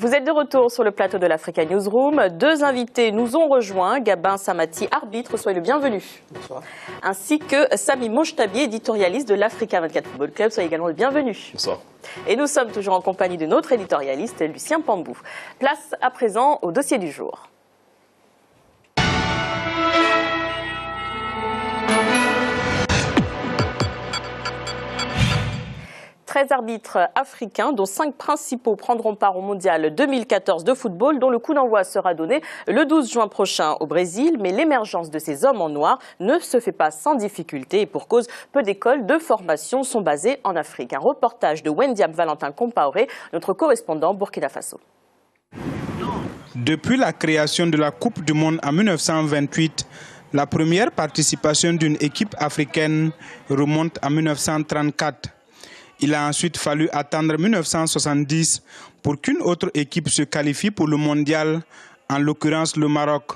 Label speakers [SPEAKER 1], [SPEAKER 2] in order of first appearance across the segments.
[SPEAKER 1] Vous êtes de retour sur le plateau de l'Africa Newsroom. Deux invités nous ont rejoints. Gabin Samati, arbitre, soyez le bienvenu.
[SPEAKER 2] Bonsoir.
[SPEAKER 1] Ainsi que Sami Monchtabi, éditorialiste de l'Africa 24 Football Club, soyez également le bienvenu.
[SPEAKER 2] Bonsoir.
[SPEAKER 1] Et nous sommes toujours en compagnie de notre éditorialiste, Lucien Pambou. Place à présent au dossier du jour. 13 arbitres africains, dont 5 principaux, prendront part au mondial 2014 de football, dont le coup d'envoi sera donné le 12 juin prochain au Brésil. Mais l'émergence de ces hommes en noir ne se fait pas sans difficulté. Et pour cause, peu d'écoles de formation sont basées en Afrique. Un reportage de Wendiam Valentin Compaoré, notre correspondant Burkina Faso.
[SPEAKER 3] Depuis la création de la Coupe du Monde en 1928, la première participation d'une équipe africaine remonte à 1934. Il a ensuite fallu attendre 1970 pour qu'une autre équipe se qualifie pour le mondial, en l'occurrence le Maroc.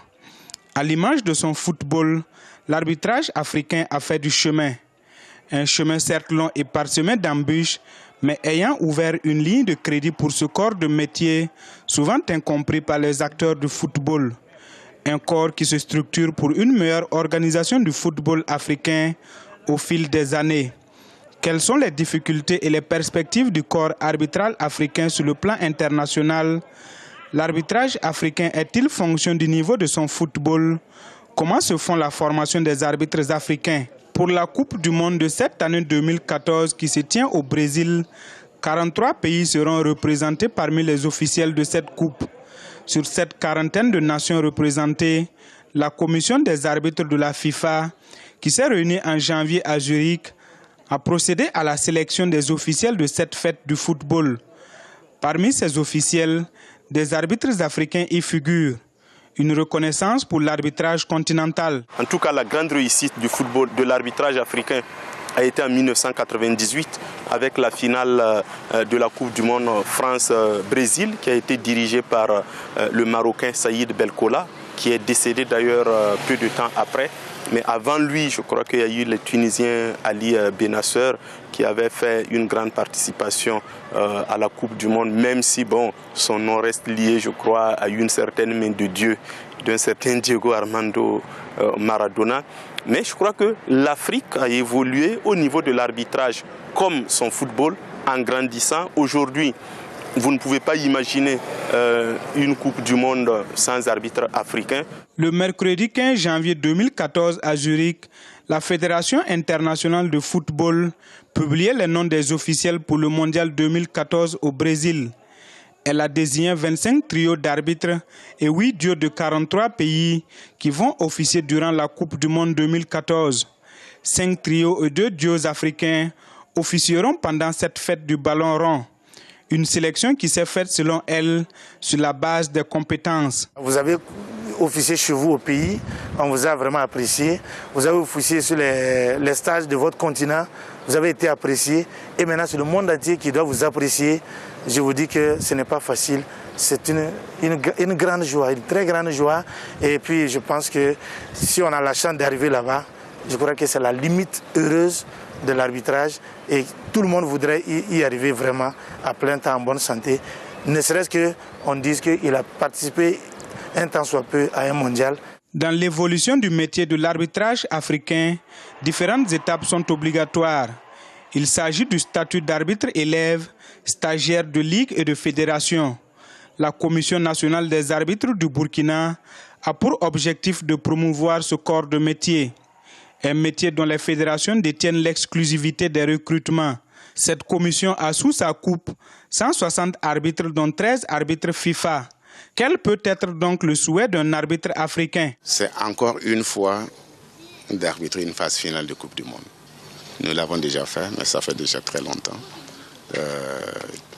[SPEAKER 3] À l'image de son football, l'arbitrage africain a fait du chemin. Un chemin certes long et parsemé d'embûches, mais ayant ouvert une ligne de crédit pour ce corps de métier, souvent incompris par les acteurs du football. Un corps qui se structure pour une meilleure organisation du football africain au fil des années. Quelles sont les difficultés et les perspectives du corps arbitral africain sur le plan international? L'arbitrage africain est-il fonction du niveau de son football? Comment se font la formation des arbitres africains? Pour la Coupe du Monde de cette année 2014 qui se tient au Brésil, 43 pays seront représentés parmi les officiels de cette Coupe. Sur cette quarantaine de nations représentées, la commission des arbitres de la FIFA, qui s'est réunie en janvier à Zurich, a procédé à la sélection des officiels de cette fête du football. Parmi ces officiels, des arbitres africains y figurent. Une reconnaissance pour l'arbitrage continental.
[SPEAKER 4] En tout cas, la grande réussite du football, de l'arbitrage africain a été en 1998 avec la finale de la Coupe du Monde France-Brésil qui a été dirigée par le Marocain Saïd Belkola, qui est décédé d'ailleurs peu de temps après. Mais avant lui, je crois qu'il y a eu le Tunisien Ali Benasser qui avait fait une grande participation à la Coupe du Monde, même si bon, son nom reste lié, je crois, à une certaine main de Dieu, d'un certain Diego Armando Maradona. Mais je crois que l'Afrique a évolué au niveau de l'arbitrage comme son football en grandissant. Aujourd'hui, vous ne pouvez pas imaginer une Coupe du Monde sans arbitre africain.
[SPEAKER 3] Le mercredi 15 janvier 2014 à Zurich, la Fédération internationale de football publiait les noms des officiels pour le mondial 2014 au Brésil. Elle a désigné 25 trios d'arbitres et 8 duos de 43 pays qui vont officier durant la Coupe du Monde 2014. 5 trios et 2 duos africains officieront pendant cette fête du ballon rond. Une sélection qui s'est faite selon elle sur la base des compétences.
[SPEAKER 5] Vous avez officié chez vous au pays, on vous a vraiment apprécié. Vous avez officié sur les stages de votre continent, vous avez été apprécié. Et maintenant c'est le monde entier qui doit vous apprécier. Je vous dis que ce n'est pas facile. C'est une grande joie, une très grande joie. Et puis je pense que si on a la chance d'arriver là-bas, je crois que c'est la limite heureuse de l'arbitrage et tout le monde voudrait y arriver vraiment à plein temps en bonne santé. Ne serait-ce qu'on dise qu'il a participé un temps soit peu à un mondial.
[SPEAKER 3] Dans l'évolution du métier de l'arbitrage africain, différentes étapes sont obligatoires. Il s'agit du statut d'arbitre élève, stagiaire de ligue et de fédération. La Commission nationale des arbitres du Burkina a pour objectif de promouvoir ce corps de métier. Un métier dont les fédérations détiennent l'exclusivité des recrutements. Cette commission a sous sa coupe 160 arbitres, dont 13 arbitres FIFA. Quel peut être donc le souhait d'un arbitre africain?
[SPEAKER 6] C'est encore une fois d'arbitrer une phase finale de Coupe du Monde. Nous l'avons déjà fait, mais ça fait déjà très longtemps.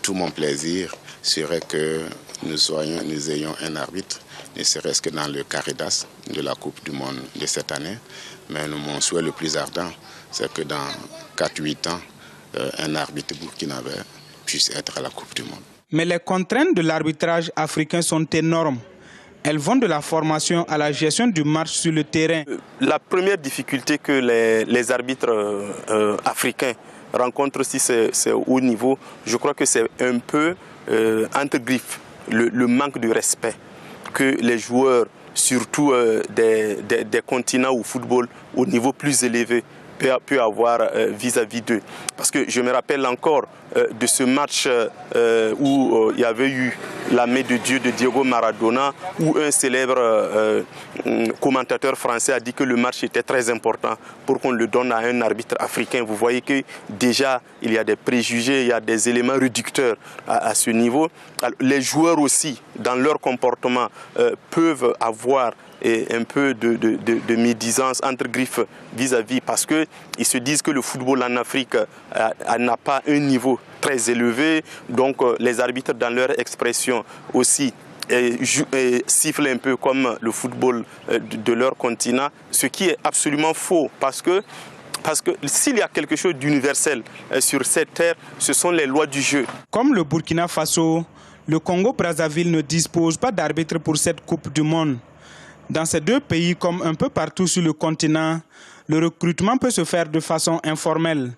[SPEAKER 6] Tout mon plaisir serait que nous ayons un arbitre, ne serait-ce que dans le carré d'as de la Coupe du Monde de cette année. Mais mon souhait le plus ardent, c'est que dans 4-8 ans, un arbitre burkinabé puisse être à la Coupe du Monde.
[SPEAKER 3] Mais les contraintes de l'arbitrage africain sont énormes. Elles vont de la formation à la gestion du match sur le terrain.
[SPEAKER 4] La première difficulté que les arbitres africains rencontrent si c'est au haut niveau, je crois que c'est un peu entre griffes. le manque de respect que les joueurs, surtout des continents au football au niveau plus élevé, peut avoir vis-à-vis d'eux. Parce que je me rappelle encore de ce match où il y avait eu la main de Dieu de Diego Maradona, où un célèbre commentateur français a dit que le match était très important pour qu'on le donne à un arbitre africain. Vous voyez que déjà il y a des préjugés, il y a des éléments réducteurs à ce niveau. Alors, les joueurs aussi, dans leur comportement, peuvent avoir et un peu de médisance entre griffes vis-à-vis parce qu'ils se disent que le football en Afrique n'a pas un niveau très élevé. Donc les arbitres dans leur expression aussi sifflent un peu comme le football de leur continent, ce qui est absolument faux parce que s'il y a quelque chose d'universel sur cette terre, ce sont les lois du jeu.
[SPEAKER 3] Comme le Burkina Faso, le Congo-Brazzaville ne dispose pas d'arbitre pour cette Coupe du Monde. Dans ces deux pays, comme un peu partout sur le continent, le recrutement peut se faire de façon informelle.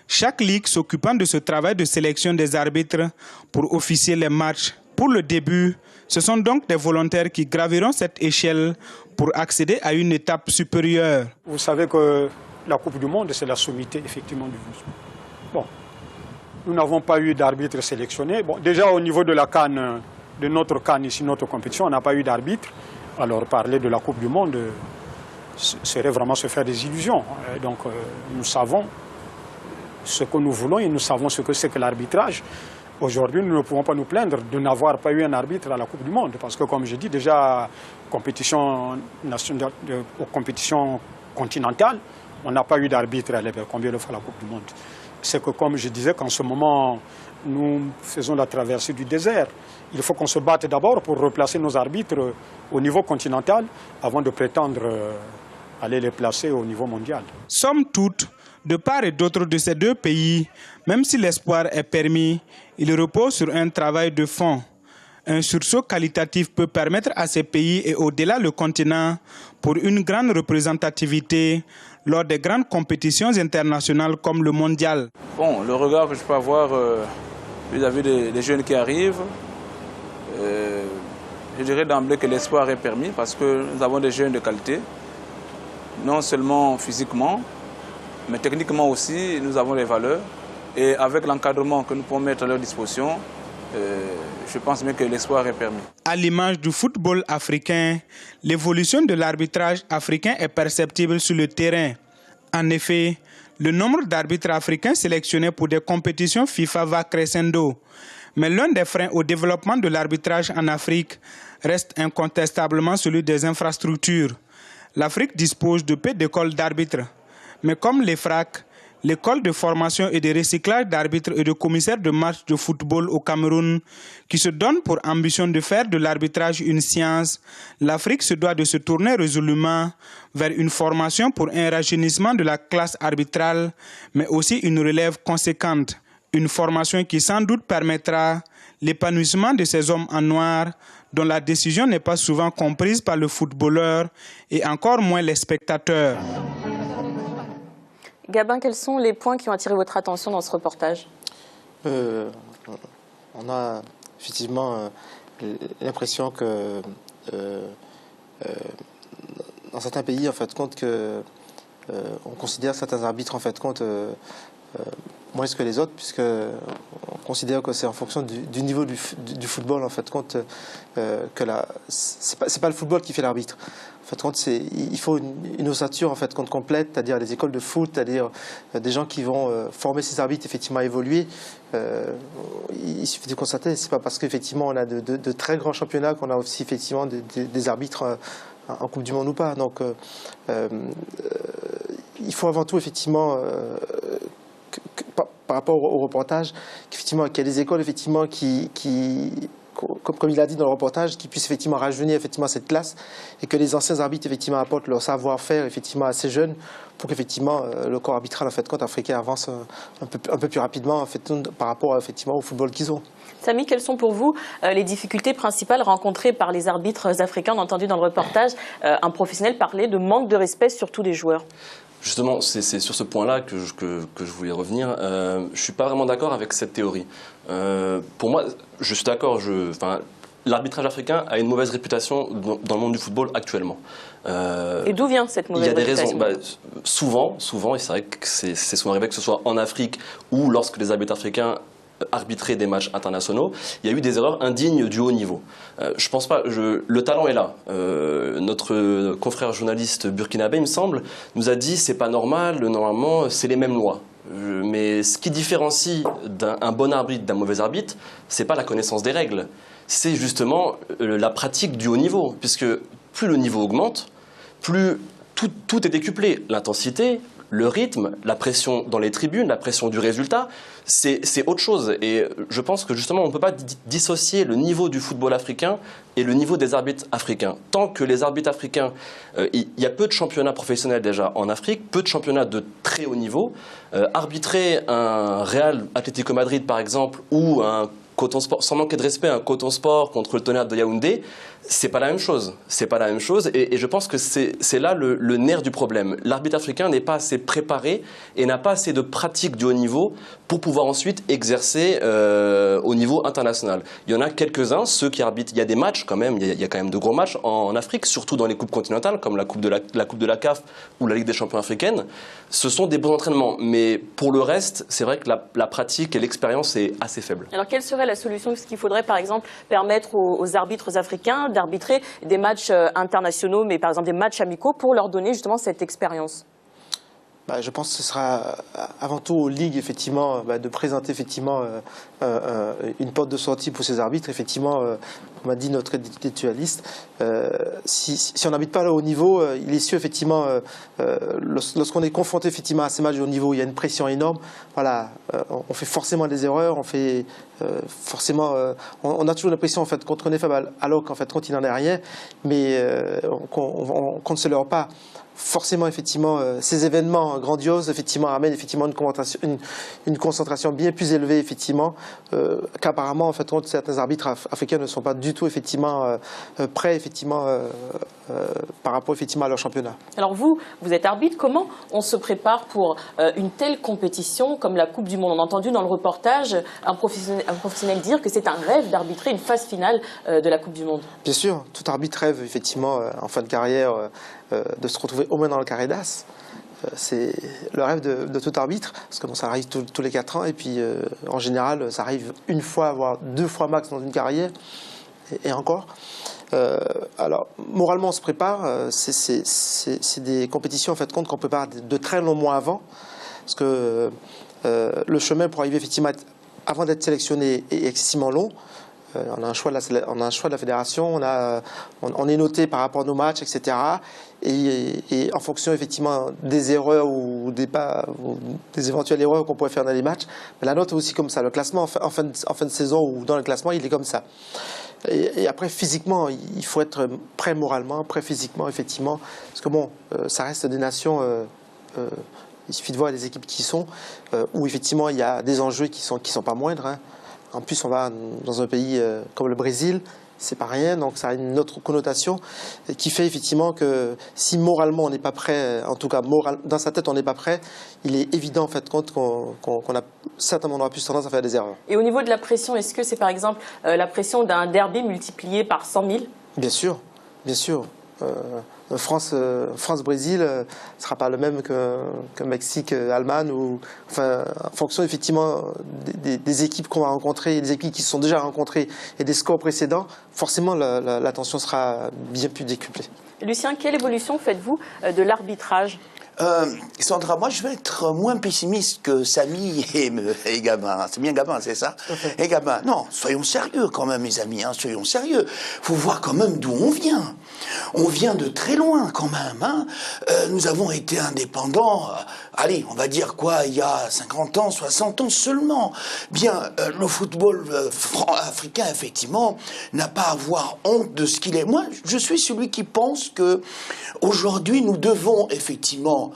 [SPEAKER 3] Chaque ligue s'occupant de ce travail de sélection des arbitres pour officier les matchs. Pour le début, ce sont donc des volontaires qui graviront cette échelle pour accéder à une étape supérieure.
[SPEAKER 2] Vous savez que la Coupe du Monde, c'est la sommité effectivement du football. Bon, nous n'avons pas eu d'arbitre sélectionné. Bon, déjà au niveau de la CAN, de notre CAN ici, notre compétition, on n'a pas eu d'arbitre. Alors parler de la Coupe du Monde serait vraiment se faire des illusions. Et donc nous savons ce que nous voulons et nous savons ce que c'est que l'arbitrage. Aujourd'hui, nous ne pouvons pas nous plaindre de n'avoir pas eu un arbitre à la Coupe du Monde. Parce que comme je dis, déjà, compétition nationale, compétition continentale, on n'a pas eu d'arbitre à l'époque. Combien de fois la Coupe du Monde? C'est que comme je disais, qu'en ce moment, nous faisons la traversée du désert. Il faut qu'on se batte d'abord pour replacer nos arbitres au niveau continental avant de prétendre aller les placer au niveau mondial.
[SPEAKER 3] Somme toute, de part et d'autre de ces deux pays, même si l'espoir est permis, il repose sur un travail de fond. Un sursaut qualitatif peut permettre à ces pays et au-delà le continent pour une grande représentativité lors des grandes compétitions internationales comme le mondial.
[SPEAKER 7] Bon, le regard que je peux avoir vis-à-vis des jeunes qui arrivent, je dirais d'emblée que l'espoir est permis parce que nous avons des jeunes de qualité, non seulement physiquement, mais techniquement aussi, nous avons les valeurs. Et avec l'encadrement que nous pouvons mettre à leur disposition, je pense bien que l'espoir est permis.
[SPEAKER 3] À l'image du football africain, l'évolution de l'arbitrage africain est perceptible sur le terrain. En effet, le nombre d'arbitres africains sélectionnés pour des compétitions FIFA va crescendo. Mais l'un des freins au développement de l'arbitrage en Afrique reste incontestablement celui des infrastructures. L'Afrique dispose de peu d'écoles d'arbitres. Mais comme l'EFRAC, l'école de formation et de recyclage d'arbitres et de commissaires de matchs de football au Cameroun, qui se donne pour ambition de faire de l'arbitrage une science, l'Afrique se doit de se tourner résolument vers une formation pour un rajeunissement de la classe arbitrale, mais aussi une relève conséquente. Une formation qui sans doute permettra l'épanouissement de ces hommes en noir dont la décision n'est pas souvent comprise par le footballeur et encore moins les spectateurs.
[SPEAKER 1] Gabin, quels sont les points qui ont attiré votre attention dans ce reportage?
[SPEAKER 8] On a effectivement l'impression que dans certains pays, en fait, compte que on considère certains arbitres en fait compte moins que les autres, puisque on considère que c'est en fonction du niveau du football en fait compte que c'est pas le football qui fait l'arbitre. En fait compte il faut une ossature en fait compte complète, c'est-à-dire des écoles de foot, c'est-à-dire des gens qui vont former ces arbitres effectivement à évoluer. Il suffit de constater, c'est pas parce qu'effectivement on a de très grands championnats qu'on a aussi effectivement des arbitres en Coupe du Monde ou pas. Donc il faut avant tout effectivement par rapport au reportage, qu'effectivement qu'il y a des écoles effectivement qui comme il a dit dans le reportage, qui puissent effectivement rajeunir effectivement cette classe et que les anciens arbitres effectivement apportent leur savoir-faire effectivement à ces jeunes pour qu'effectivement le corps arbitral en fait compte africain avance un peu plus rapidement en fait par rapport effectivement au football qu'ils ont.
[SPEAKER 1] Samy, quelles sont pour vous les difficultés principales rencontrées par les arbitres africains? On a entendu dans le reportage un professionnel parler de manque de respect surtout des joueurs.
[SPEAKER 9] Justement, c'est sur ce point-là que je voulais revenir. Je ne suis pas vraiment d'accord avec cette théorie. Pour moi, je suis d'accord, l'arbitrage africain a une mauvaise réputation dans le monde du football actuellement.
[SPEAKER 1] Et d'où vient cette mauvaise réputation?
[SPEAKER 9] Il y a des raisons. Souvent, et c'est vrai que c'est souvent arrivé, que ce soit en Afrique ou lorsque les arbitres africains arbitraient des matchs internationaux, il y a eu des erreurs indignes du haut niveau. Je pense pas. Le talent est là. Notre confrère journaliste burkinabé, il me semble, nous a dit c'est pas normal. Normalement, c'est les mêmes lois. Mais ce qui différencie un bon arbitre d'un mauvais arbitre, c'est pas la connaissance des règles. C'est justement la pratique du haut niveau, puisque plus le niveau augmente, plus tout est décuplé. L'intensité, le rythme, la pression dans les tribunes, la pression du résultat, c'est autre chose. Et je pense que justement, on ne peut pas dissocier le niveau du football africain et le niveau des arbitres africains. Tant que les arbitres africains, il y a peu de championnats professionnels déjà en Afrique, peu de championnats de très haut niveau. Arbitrer un Real Atlético Madrid par exemple, ou un Coton Sport, sans manquer de respect, un Coton Sport contre le Tonnerre de Yaoundé, c'est pas la même chose. C'est pas la même chose, et je pense que c'est là le nerf du problème. L'arbitre africain n'est pas assez préparé et n'a pas assez de pratique du haut niveau pour pouvoir ensuite exercer au niveau international. Il y en a quelques-uns, ceux qui arbitrent. Il y a des matchs quand même. Il y a quand même de gros matchs en Afrique, surtout dans les coupes continentales, comme la coupe de la CAF ou la Ligue des champions africaine. Ce sont des bons entraînements, mais pour le reste, c'est vrai que la pratique et l'expérience est assez faible.
[SPEAKER 1] Alors quelle serait la solution? Est-ce qu'il faudrait par exemple permettre aux arbitres africains d'arbitrer des matchs internationaux, mais par exemple des matchs amicaux, pour leur donner justement cette expérience?
[SPEAKER 8] Je pense que ce sera avant tout aux ligues effectivement de présenter effectivement une porte de sortie pour ces arbitres. Effectivement, comme a dit notre éditorialiste, si on n'arbitre pas là au haut niveau, il est sûr effectivement lorsqu'on est confronté effectivement à ces matchs de haut niveau, il y a une pression énorme. Voilà, on fait forcément des erreurs, on fait forcément, on a toujours l'impression en fait qu'on est faible, alors qu'en fait quand il n'en est rien, mais qu'on ne se leurre pas. Forcément, effectivement, ces événements grandioses, effectivement, amènent effectivement une concentration bien plus élevée, effectivement, qu'apparemment, en fait, certains arbitres africains ne sont pas du tout, effectivement, prêts, effectivement, par rapport, effectivement, à leur championnat.
[SPEAKER 1] Alors vous êtes arbitre. Comment on se prépare pour une telle compétition comme la Coupe du Monde? On a entendu dans le reportage un professionnel dire que c'est un rêve d'arbitrer une phase finale de la Coupe du Monde.
[SPEAKER 8] Bien sûr, tout arbitre rêve, effectivement, en fin de carrière, de se retrouver au moins dans le carré d'as. C'est le rêve de tout arbitre, parce que ça arrive tous les 4 ans, et puis en général, ça arrive une fois, voire 2 fois max dans une carrière, et encore. Alors, moralement, on se prépare. C'est des compétitions en fait, qu'on prépare de très longs mois avant, parce que le chemin pour arriver effectivement avant d'être sélectionné est excessivement long. On a un choix de la fédération, on est noté par rapport à nos matchs, etc. Et en fonction effectivement des erreurs ou des éventuelles erreurs qu'on pourrait faire dans les matchs, mais la note est aussi comme ça. Le classement en fin de saison ou dans le classement, il est comme ça. Et après, physiquement, il faut être prêt moralement, prêt physiquement, effectivement, parce que bon, ça reste des nations. Il suffit de voir les équipes qui sont, où effectivement il y a des enjeux qui sont pas moindres. Hein. En plus, on va dans un pays comme le Brésil, c'est pas rien, donc ça a une autre connotation qui fait effectivement que si moralement on n'est pas prêt, en tout cas dans sa tête on n'est pas prêt, il est évident en fait qu'on a certainement on aura plus tendance à faire des erreurs.
[SPEAKER 1] Et au niveau de la pression, est-ce que c'est par exemple la pression d'un derby multiplié par 100 000?
[SPEAKER 8] Bien sûr, bien sûr. France-Brésil ne sera pas le même que Mexique-Allemagne, ou enfin, en fonction effectivement des équipes qu'on va rencontrer, des équipes qui se sont déjà rencontrées et des scores précédents, forcément la tension sera bien plus décuplée.
[SPEAKER 1] Lucien, quelle évolution faites-vous de l'arbitrage?
[SPEAKER 10] Sandra, moi je vais être moins pessimiste que Samy et Gabin. C'est bien Gabin, c'est ça? Et Gabin, non, soyons sérieux quand même, mes amis, hein, soyons sérieux. Faut voir quand même d'où on vient. On vient de très loin quand même. Hein. Nous avons été indépendants, allez, on va dire quoi, il y a 50 ans, 60 ans seulement. Bien, le football africain, effectivement, n'a pas à avoir honte de ce qu'il est. Moi, je suis celui qui pense que aujourd'hui, nous devons effectivement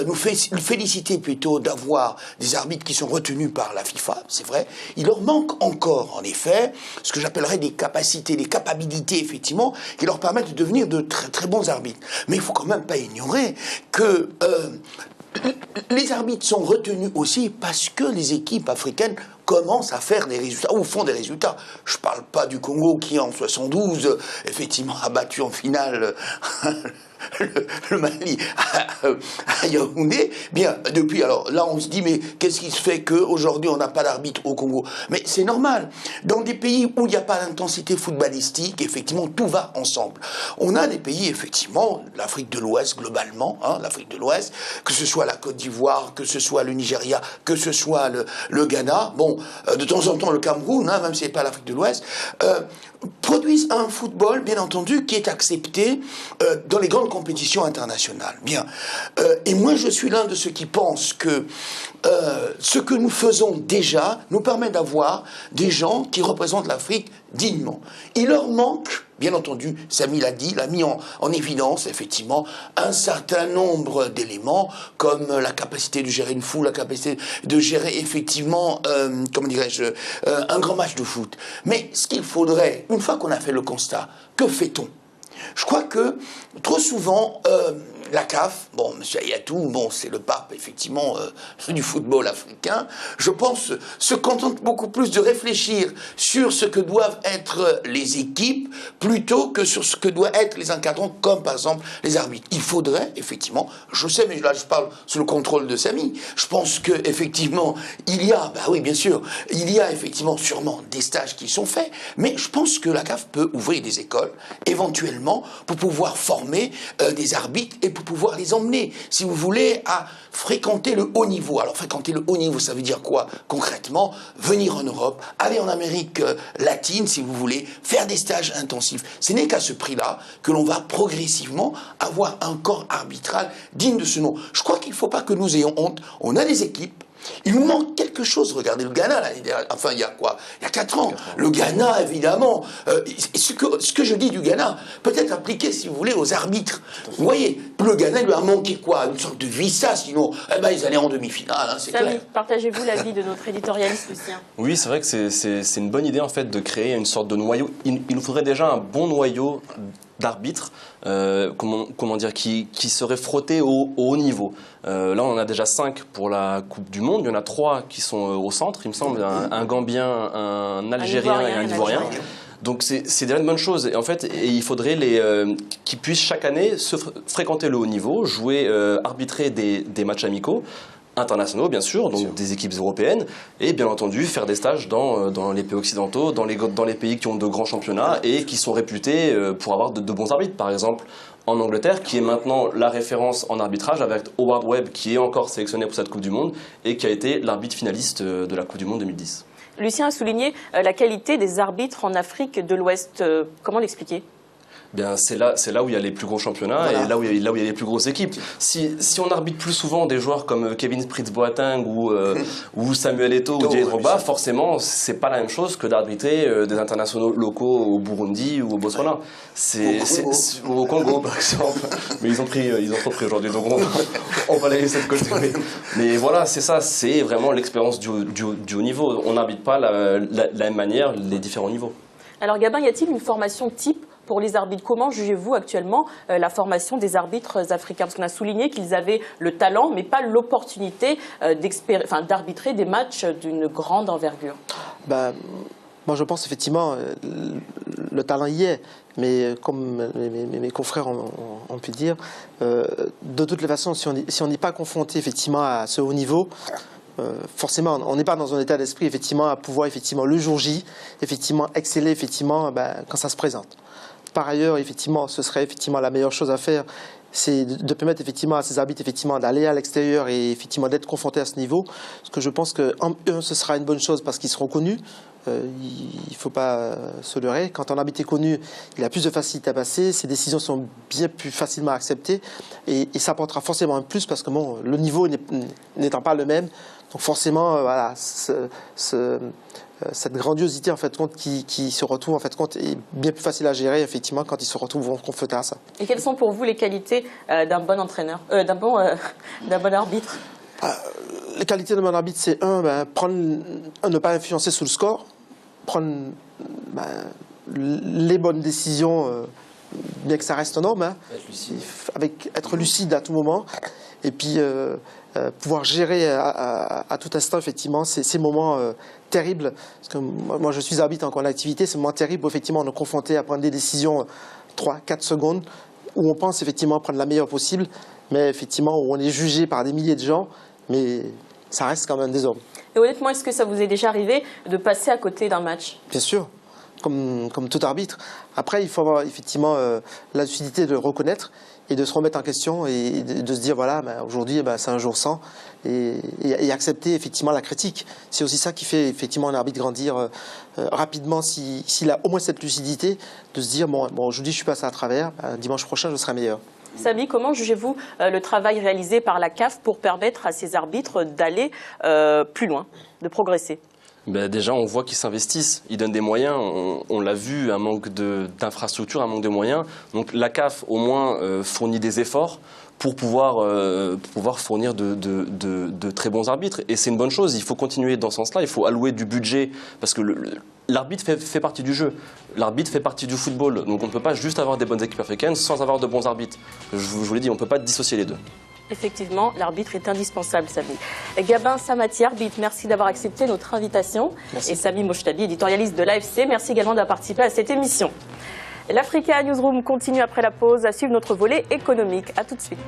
[SPEAKER 10] nous féliciter plutôt d'avoir des arbitres qui sont retenus par la FIFA, c'est vrai. Il leur manque encore, en effet, ce que j'appellerais des capacités, des capabilités, effectivement, qui leur permettent de devenir de très très bons arbitres. Mais il ne faut quand même pas ignorer que les arbitres sont retenus aussi parce que les équipes africaines commencent à faire des résultats, ou font des résultats. Je ne parle pas du Congo qui, en 72, effectivement, a battu en finale le Mali à Yaoundé. Bien, depuis, alors là, on se dit, mais qu'est-ce qui se fait qu'aujourd'hui, on n'a pas d'arbitre au Congo? Mais c'est normal. Dans des pays où il n'y a pas d'intensité footballistique, effectivement, tout va ensemble. On a des pays, effectivement, l'Afrique de l'Ouest, globalement, hein, l'Afrique de l'Ouest, que ce soit la Côte d'Ivoire, que ce soit le Nigeria, que ce soit le Ghana, bon, de temps en temps le Cameroun, hein, même si ce n'est pas l'Afrique de l'Ouest, produisent un football, bien entendu, qui est accepté dans les grandes compétitions internationales. Bien. Et moi, je suis l'un de ceux qui pensent que ce que nous faisons déjà nous permet d'avoir des gens qui représentent l'Afrique dignement. Il leur manque, bien entendu, Samy l'a dit, l'a mis en évidence, effectivement, un certain nombre d'éléments, comme la capacité de gérer une foule, la capacité de gérer, effectivement, comment dirais-je, un grand match de foot. Mais ce qu'il faudrait, une fois qu'on a fait le constat, que fait-on? Je crois que, trop souvent, la CAF, bon, M. Ayatou, bon, c'est le pape, effectivement, du football africain, je pense, se contente beaucoup plus de réfléchir sur ce que doivent être les équipes, plutôt que sur ce que doivent être les encadrants, comme par exemple les arbitres. Il faudrait, effectivement, je sais, mais là je parle sous le contrôle de Samy, je pense qu'effectivement, il y a, bah oui, bien sûr, il y a effectivement sûrement des stages qui sont faits, mais je pense que la CAF peut ouvrir des écoles, éventuellement, pour pouvoir former des arbitres et pour pouvoir les emmener, si vous voulez, à fréquenter le haut niveau. Alors, fréquenter le haut niveau, ça veut dire quoi, concrètement? Venir en Europe, aller en Amérique latine, si vous voulez, faire des stages intensifs. Ce n'est qu'à ce prix-là que l'on va progressivement avoir un corps arbitral digne de ce nom. Je crois qu'il ne faut pas que nous ayons honte. On a des équipes. Il nous manque quelque chose. Regardez le Ghana, enfin, il y a quoi? Il y a 4 ans. Le Ghana, évidemment. Ce que je dis du Ghana peut être appliqué, si vous voulez, aux arbitres. Vous voyez, le Ghana, il lui a manqué quoi? Une sorte de vissa, sinon, eh ben, ils allaient en demi-finale, hein, c'est clair.
[SPEAKER 1] Partagez-vous l'avis de notre éditorialiste, Lucien?
[SPEAKER 9] Oui, c'est vrai que c'est une bonne idée, en fait, de créer une sorte de noyau. Il nous faudrait déjà un bon noyau d'arbitres, comment dire, qui seraient frottés au haut niveau. Là, on en a déjà 5 pour la Coupe du Monde. Il y en a 3 qui sont au centre, il me semble, un Gambien, un Algérien et un Ivoirien. Donc c'est déjà une bonne chose. Et en fait, il faudrait qu'ils puissent chaque année se fréquenter le haut niveau, jouer, arbitrer des matchs amicaux, internationaux bien sûr, donc des équipes européennes, et bien entendu faire des stages dans les pays occidentaux, dans les pays qui ont de grands championnats et qui sont réputés pour avoir de bons arbitres. Par exemple, en Angleterre, qui est maintenant la référence en arbitrage, avec Howard Webb qui est encore sélectionné pour cette Coupe du Monde et qui a été l'arbitre finaliste de la Coupe du Monde 2010.
[SPEAKER 1] Lucien a souligné la qualité des arbitres en Afrique de l'Ouest. Comment l'expliquer?
[SPEAKER 9] Bien, c'est là où il y a les plus gros championnats, voilà. Et là où il y a les plus grosses équipes. Si on arbitre plus souvent des joueurs comme Kevin Prince-Boateng ou Samuel Eto'o ou Didier Drogba, forcément, c'est pas la même chose que d'arbitrer des internationaux locaux au Burundi ou au Botswana. Au Congo, par exemple. Mais ils ont trop pris aujourd'hui, donc on va les laisser de côté. Mais voilà, c'est ça, c'est vraiment l'expérience du haut niveau. On n'arbitre pas la même manière les différents niveaux.
[SPEAKER 1] Alors Gabin, y a-t-il une formation type pour les arbitres? Comment jugez-vous actuellement la formation des africains? Parce qu'on a souligné qu'ils avaient le talent, mais pas l'opportunité d'arbitrer des matchs d'une grande envergure.
[SPEAKER 8] Moi, je pense effectivement le talent y est, mais comme mes confrères ont pu dire, de toutes les façons, si on n'est pas confronté effectivement à ce haut niveau, forcément, on n'est pas dans un état d'esprit effectivement à pouvoir effectivement le jour J, effectivement exceller effectivement quand ça se présente. Par ailleurs, effectivement, ce serait effectivement la meilleure chose à faire, c'est de permettre effectivement à ces arbitres effectivement d'aller à l'extérieur et effectivement d'être confrontés à ce niveau. Parce que je pense que ce sera une bonne chose parce qu'ils seront connus. Il ne faut pas se leurrer. Quand un arbitre est connu, il a plus de facilité à passer, ses décisions sont bien plus facilement acceptées et ça apportera forcément un plus parce que bon, le niveau n'étant pas le même, donc forcément, voilà, cette grandiosité en fait compte qui se retrouve en fait compte est bien plus facile à gérer effectivement quand ils se retrouvent confrontés à ça.
[SPEAKER 1] Et quelles sont pour vous les qualités d'un bon entraîneur, d'un bon arbitre?
[SPEAKER 8] Les qualités de mon arbitre, c'est ne pas influencer sur le score, prendre les bonnes décisions, bien que ça reste un homme, être lucide à tout moment, et puis pouvoir gérer à tout instant, effectivement, ces moments terribles. Parce que moi, je suis arbitre en activité, ces moments terribles où, effectivement, on est confronté à prendre des décisions 3-4 secondes, où on pense, effectivement, prendre la meilleure possible, mais, effectivement, où on est jugé par des milliers de gens, mais ça reste quand même des hommes.
[SPEAKER 1] Et honnêtement, est-ce que ça vous est déjà arrivé de passer à côté d'un match?
[SPEAKER 8] Bien sûr, comme tout arbitre. Après, il faut avoir, effectivement, la lucidité de le reconnaître et de se remettre en question et de se dire, voilà, aujourd'hui, c'est un jour sans, et accepter effectivement la critique. C'est aussi ça qui fait effectivement un arbitre grandir rapidement, s'il a au moins cette lucidité, de se dire, bon aujourd'hui je suis passé à travers, dimanche prochain je serai meilleur.
[SPEAKER 1] Samy, comment jugez-vous le travail réalisé par la CAF pour permettre à ces arbitres d'aller plus loin, de progresser?
[SPEAKER 9] Déjà, on voit qu'ils s'investissent, ils donnent des moyens. On l'a vu, un manque d'infrastructures, un manque de moyens. Donc la CAF, au moins, fournit des efforts pour pouvoir fournir de très bons arbitres. Et c'est une bonne chose, il faut continuer dans ce sens-là, il faut allouer du budget, parce que l'arbitre fait partie du jeu, l'arbitre fait partie du football. Donc on ne peut pas juste avoir des bonnes équipes africaines sans avoir de bons arbitres. Je vous l'ai dit, on ne peut pas dissocier les deux.
[SPEAKER 1] Effectivement, l'arbitre est indispensable, Samy. Gabin Samati, arbitre, merci d'avoir accepté notre invitation. Merci. Et Samy Mojtabi, éditorialiste de l'AFC, merci également d'avoir participé à cette émission. L'Africa Newsroom continue après la pause à suivre notre volet économique. A tout de suite.